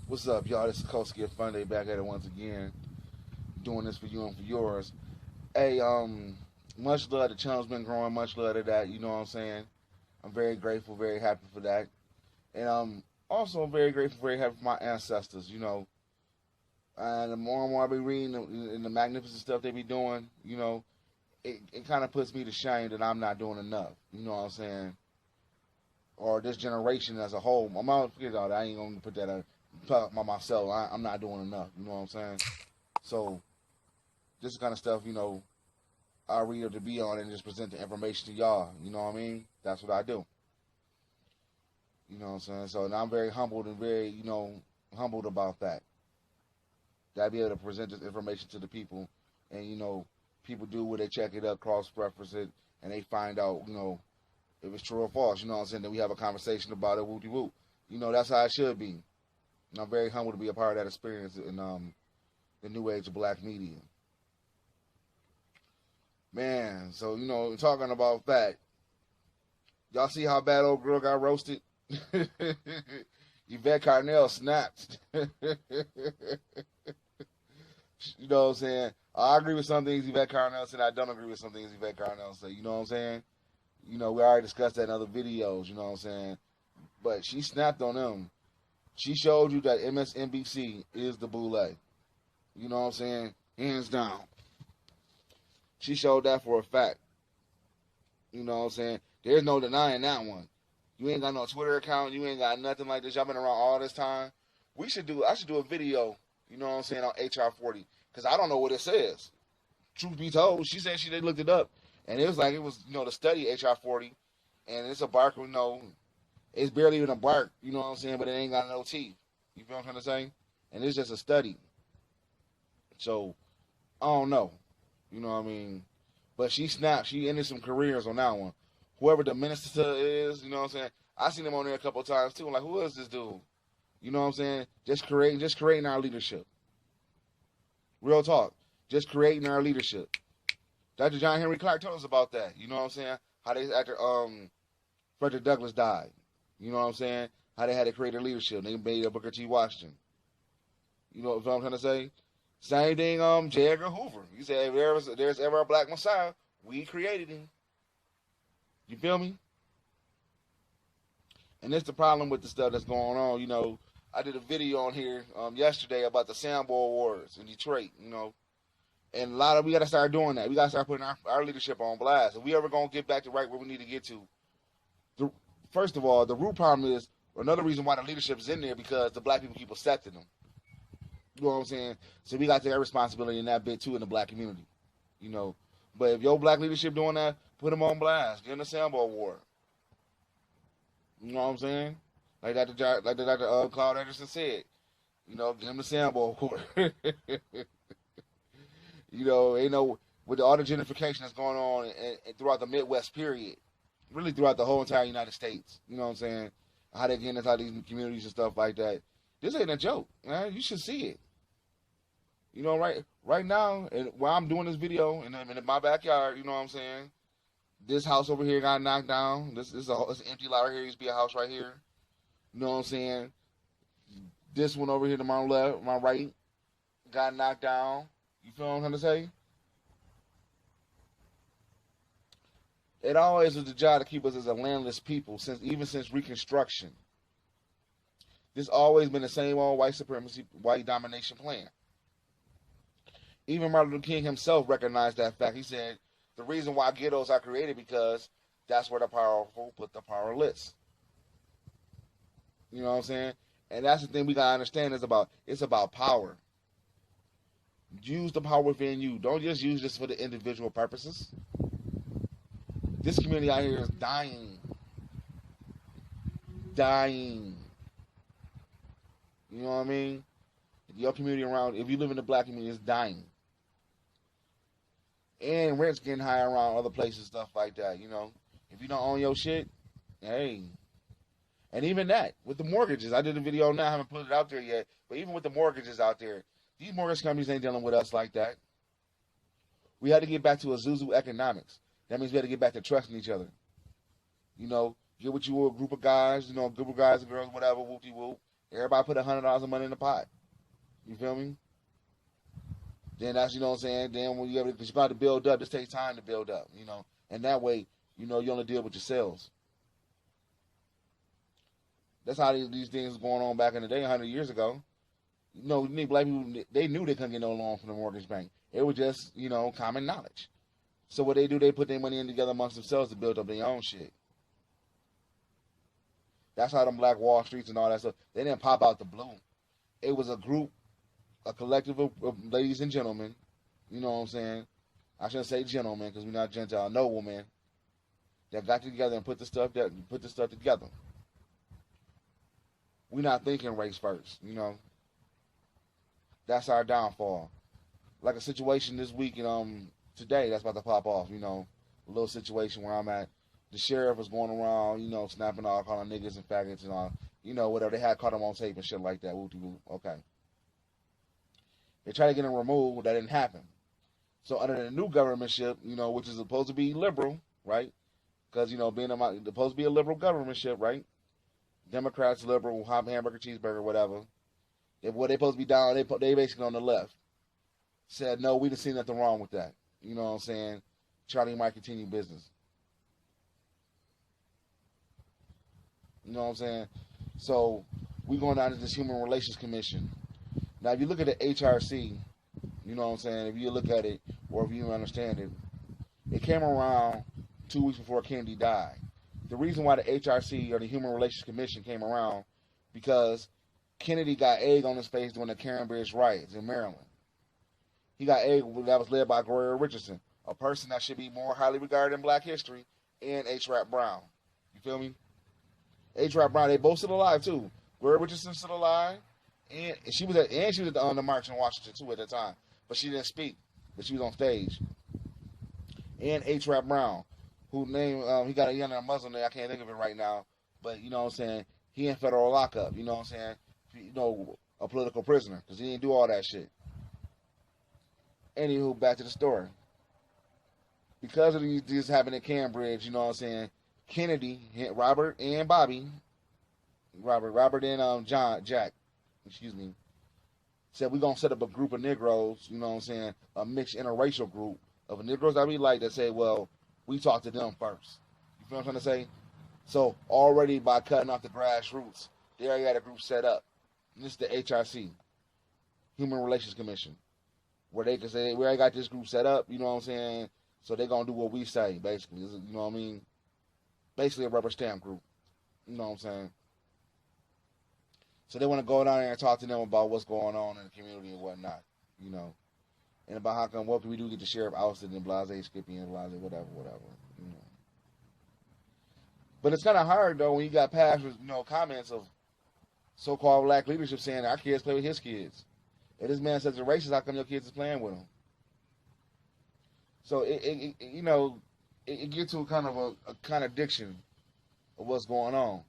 What's up, y'all? This is Koski of Fun Day back at it once again, doing this for you and for yours. Hey, much love. The channel's been growing. Much love to that. You know what I'm saying? I'm very grateful, very happy for that, and also very grateful, very happy for my ancestors. And the more and more I be reading and the magnificent stuff they be doing, it kind of puts me to shame that I'm not doing enough. You know what I'm saying? Or this generation as a whole. I'm not forget all that. I ain't gonna put that talk about myself. I'm not doing enough. You know what I'm saying? So this kind of stuff, I read up to be on and just present the information to y'all. You know what I mean? That's what I do. You know what I'm saying? So now I'm very humbled and very, humbled about that. That I be able to present this information to the people, and people do what they check it up, cross-reference it, and they find out, if it's true or false. You know what I'm saying? Then we have a conversation about it. Whoopty whoop. That's how it should be. And I'm very humbled to be a part of that experience in the new age of black media. Man, so talking about that, y'all see how bad old girl got roasted? Yvette Carnell snapped. You know what I'm saying? I agree with some things Yvette Carnell said. I don't agree with some things Yvette Carnell said. You know what I'm saying? We already discussed that in other videos. You know what I'm saying? But she snapped on them. She showed you that MSNBC is the boule. You know what I'm saying? Hands down. She showed that for a fact. You know what I'm saying? There's no denying that one. You ain't got no Twitter account. You ain't got nothing like this. Y'all been around all this time. I should do a video, you know what I'm saying, on HR 40. Because I don't know what it says. Truth be told, she said they looked it up. And it was the study HR 40. And it's a bark, it's barely even a bark, you know what I'm saying, but it ain't got no teeth. You feel what I'm trying to say? And it's just a study. So, I don't know. You know what I mean? But she snapped. She ended some careers on that one. Whoever the minister is, you know what I'm saying? I seen him on there a couple of times too. I'm like, who is this dude? You know what I'm saying? Just creating our leadership. Real talk. Just creating our leadership. Dr. John Henry Clark told us about that. You know what I'm saying? How they after Frederick Douglass died. You know what I'm saying? How they had to create a leadership. They made a Booker T. Washington. You know what I'm trying to say? Same thing, J. Edgar Hoover. He said, if there's ever a black Messiah, we created him. You feel me? And that's the problem with the stuff that's going on. I did a video on here yesterday about the Sambo Awards in Detroit, And we got to start doing that. We got to start putting our leadership on blast. If we ever going to get back to right where we need to get to, first of all, the root problem is, another reason why the leadership is in there, because the black people keep accepting them. You know what I'm saying? So we got to take our responsibility in that bit too in the black community. But if your black leadership doing that, put them on blast. Give them the Sambo Award. You know what I'm saying? Like Dr. Claude Anderson said. Give them the Sambo Award. With all the gentrification that's going on and throughout the Midwest period, really throughout the whole entire United States. You know what I'm saying? How they get inside these communities and stuff like that. This ain't a joke, man. You should see it. Right now, and while I'm doing this video in my backyard, you know what I'm saying? This house over here got knocked down. This is an empty lot right here. Used to be a house right here. You know what I'm saying? This one over here to my left, my right, got knocked down. You feel what I'm trying to say? It always was the job to keep us as a landless people, since Reconstruction. This always been the same old white supremacy, white domination plan. Even Martin Luther King himself recognized that fact. He said, the reason why ghettos are created because that's where the powerful put the powerless. You know what I'm saying? And that's the thing we gotta understand it's about power. Use the power within you. Don't just use this for the individual purposes. This community out here is dying. Dying. You know what I mean? Your community if you live in the black community, it's dying. And rent's getting high around other places, stuff like that, If you don't own your shit, hey. And even that, with the mortgages. I did a video now, I haven't put it out there yet. But even with the mortgages out there, these mortgage companies ain't dealing with us like that. We had to get back to a Zuzu economics. That means we had to get back to trusting each other. Get with you a group of guys, group of guys and girls, whatever, whoopty whoop. Everybody put $100 of money in the pot. You feel me? Then that's, you know what I'm saying? Then when you because you got to build up, this takes time to build up, you know. And that way, you know, you only deal with yourselves. That's how these things going on back in the day, 100 years ago. You know, black people, they knew they couldn't get no loan from the mortgage bank. It was just, you know, common knowledge. So what they do, they put their money in together amongst themselves to build up their own shit. That's how them Black Wall Streets and all that stuff, they didn't pop out the blue. It was a group, a collective of ladies and gentlemen, you know what I'm saying? I shouldn't say gentlemen because we're not Gentile, noblemen, that got together and put the stuff together. We're not thinking race first, you know. That's our downfall. Like a situation this week, today that's about to pop off, you know, a little situation where I'm at. The sheriff was going around, you know, snapping all, calling niggas and faggots and all, you know, whatever. They had caught him on tape and shit like that. Whoop-de-whoop. Okay. They tried to get him removed. That didn't happen. So under the new governmentship, you know, which is supposed to be liberal, right? Because, you know, being supposed to be a liberal governmentship, right? Democrats, liberal, hamburger, cheeseburger, whatever. They supposed to be down. They basically on the left. Said, no, we didn't see nothing wrong with that. You know what I'm saying? Charlie might continue business. You know what I'm saying? So we going down to this Human Relations Commission. Now, if you look at the HRC, you know what I'm saying? If you look at it, or if you understand it, it came around 2 weeks before Kennedy died. The reason why the HRC, or the Human Relations Commission, came around because Kennedy got egg on his face during the Cambridge riots in Maryland. He got egg that was led by Gloria Richardson, a person that should be more highly regarded in black history, and H. Rap Brown. You feel me? H. Rap Brown, they both still alive too. Gloria Richardson still alive, and she was at the march in Washington too at the time, but she didn't speak, but she was on stage. And H. Rap Brown, who name he got a young Muslim name, I can't think of it right now, but you know what I'm saying, he in federal lockup. You know what I'm saying, you know, a political prisoner because he didn't do all that shit. Anywho, back to the story. Because of this happened in Cambridge, you know what I'm saying, Kennedy, Robert and Bobby, Robert and Jack, said we're going to set up a group of Negroes, you know what I'm saying, a mixed interracial group of Negroes that we like that say, well, we talk to them first. You feel what I'm trying to say? So already by cutting off the grassroots, they already got a group set up. And this is the HRC, Human Relations Commission, where they can say, we already got this group set up, you know what I'm saying, so they're going to do what we say, basically. You know what I mean? Basically a rubber stamp group. You know what I'm saying? So they want to go down there and talk to them about what's going on in the community and whatnot, you know. And about how come, what can we do to get the sheriff ousted and blase, Skippy and blase, whatever, you know. But it's kind of hard, though, when you got past, you know, comments of so-called black leadership saying our kids play with his kids. If this man says they're racist, how come your kids is playing with him? So, you know, it gets to kind of a contradiction of what's going on.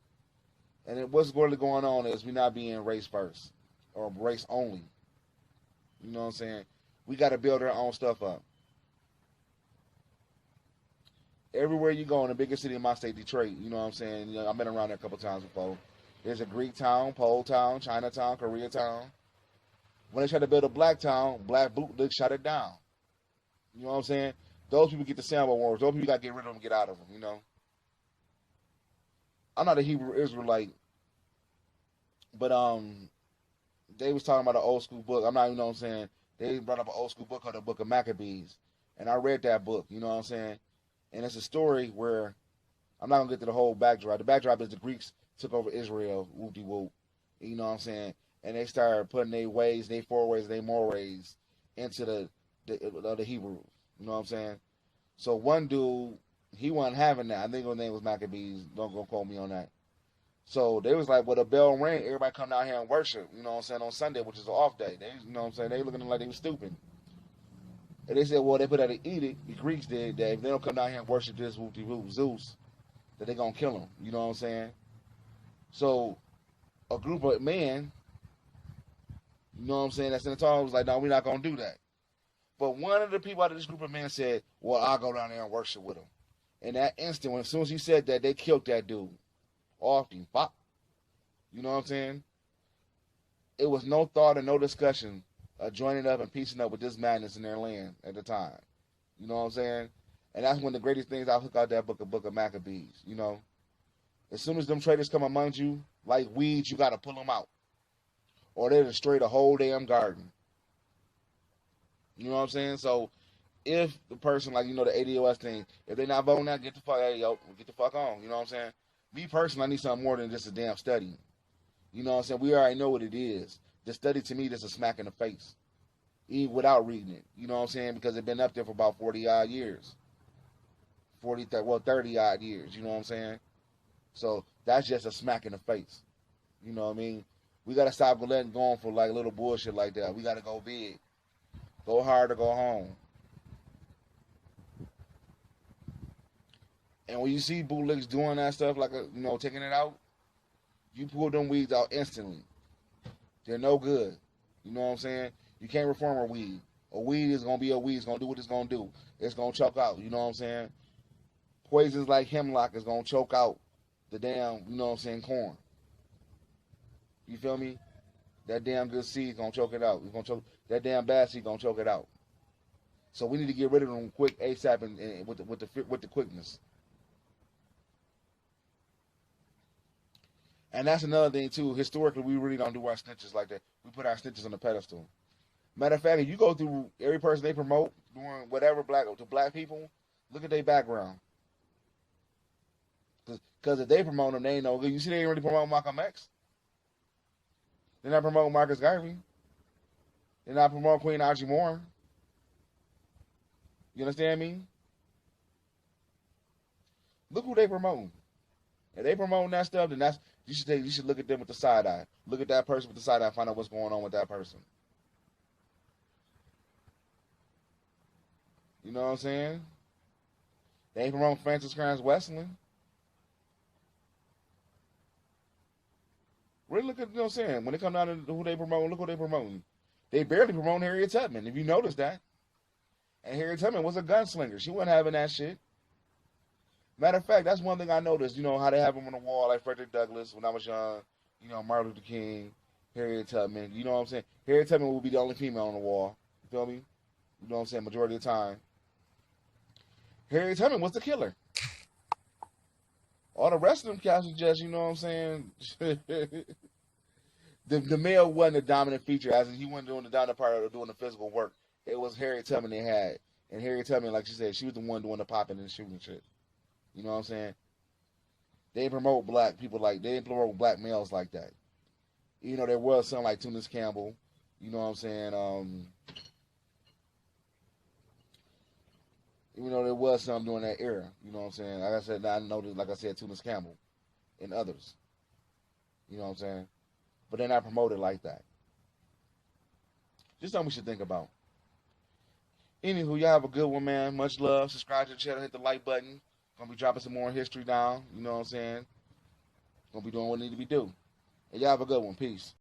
And what's really going on is we're not being race first or race only. You know what I'm saying? We got to build our own stuff up. Everywhere you go in the biggest city in my state, Detroit, you know what I'm saying? You know, I've been around there a couple times before. There's a Greek town, Pole town, Chinatown, Koreatown. When they tried to build a black town, black bootlegs shut it down. You know what I'm saying? Those people get the Sambo wars. Those people got to get rid of them and get out of them, you know? I'm not a Hebrew Israelite, but they was talking about an old school book. I'm not, you know what I'm saying? They brought up an old school book called the Book of Maccabees. And I read that book, you know what I'm saying? And it's a story where, I'm not going to get to the whole backdrop. The backdrop is the Greeks took over Israel, whoop-de-whoop. You know what I'm saying? And they started putting their ways, their foreways, their mores into the Hebrew. You know what I'm saying? So one dude, he wasn't having that. I think his name was Maccabees. Don't go quote me on that. So they was like, well, the bell rang, everybody come down here and worship, you know what I'm saying, on Sunday, which is an off day. They, you know what I'm saying, they looking like they was stupid. And they said, well, they put out an edict, the Greeks did, that if they don't come down here and worship this whoop-de-whoop Zeus, that they gonna kill him, you know what I'm saying? So a group of men, you know what I'm saying, that's in the talk was like, no, we're not gonna do that. But one of the people out of this group of men said, well, I'll go down there and worship with him. In that instant, as soon as he said that, they killed that dude. Off him, pop. You know what I'm saying? it was no thought and no discussion of joining up and piecing up with this madness in their land at the time. You know what I'm saying? And that's one of the greatest things I hook out that book of Maccabees. You know, as soon as them traitors come among you, like weeds, you got to pull them out, or they'll destroy the whole damn garden. You know what I'm saying? So if the person, like, you know, the ADOS thing, if they're not voting that, get the fuck, hey, yo, get the fuck on. You know what I'm saying? Me personally, I need something more than just a damn study. You know what I'm saying? We already know what it is. The study to me, just a smack in the face, even without reading it. You know what I'm saying? Because it's been up there for about 40 odd years. 30 odd years. You know what I'm saying? So that's just a smack in the face. You know what I mean? We got to stop letting go on for like little bullshit like that. We got to go big. Go hard or go home. And when you see bootlegs doing that stuff, like, you know, taking it out, you pull them weeds out instantly. They're no good. You know what I'm saying? You can't reform a weed. A weed is going to be a weed. It's going to do what it's going to do. It's going to choke out. You know what I'm saying? Poisons like hemlock is going to choke out the damn, you know what I'm saying, corn. You feel me? That damn good seed going to choke it out. It's gonna choke, that damn bad seed going to choke it out. So we need to get rid of them quick ASAP and with the quickness. And that's another thing too. Historically, we really don't do our snitches like that. We put our snitches on the pedestal. Matter of fact, if you go through every person they promote doing whatever to black people, look at their background. Because if they promote them, they ain't no good. You see, they ain't really promote Malcolm X. They're not promoting Marcus Garvey. They're not promoting Queen Audrey Moore. You understand me? Look who they promoting. If they promoting that stuff, then you should look at them with the side eye. Look at that person with the side eye, find out what's going on with that person. You know what I'm saying? They ain't promoting Francis Crans Westland. Really look at, you know what I'm saying? When it comes down to who they promoting, look who they promoting. They barely promoting Harriet Tubman, if you notice that. And Harriet Tubman was a gunslinger. She wasn't having that shit. Matter of fact, that's one thing I noticed, you know, how they have them on the wall, like Frederick Douglass when I was young, you know, Martin Luther King, Harriet Tubman, you know what I'm saying? Harriet Tubman will be the only female on the wall, you feel me? You know what I'm saying, majority of the time. Harriet Tubman was the killer. All the rest of them cats was just, you know what I'm saying, the male wasn't the dominant feature, as in he wasn't doing the dominant part of doing the physical work. It was Harriet Tubman they had. And Harriet Tubman, like she said, she was the one doing the popping and shooting shit. You know what I'm saying? They didn't promote black people like, they didn't promote black males like that. You know, there was something like Tunis Campbell, you know what I'm saying? Even though there was some during that era, you know what I'm saying? Like I said, I noticed, like I said, Tunis Campbell and others. You know what I'm saying? But they're not promoted like that. Just something we should think about. Anywho, y'all have a good one, man. Much love. Subscribe to the channel. Hit the like button. Gonna be dropping some more history down. You know what I'm saying? Gonna be doing what need to be do. And y'all have a good one. Peace.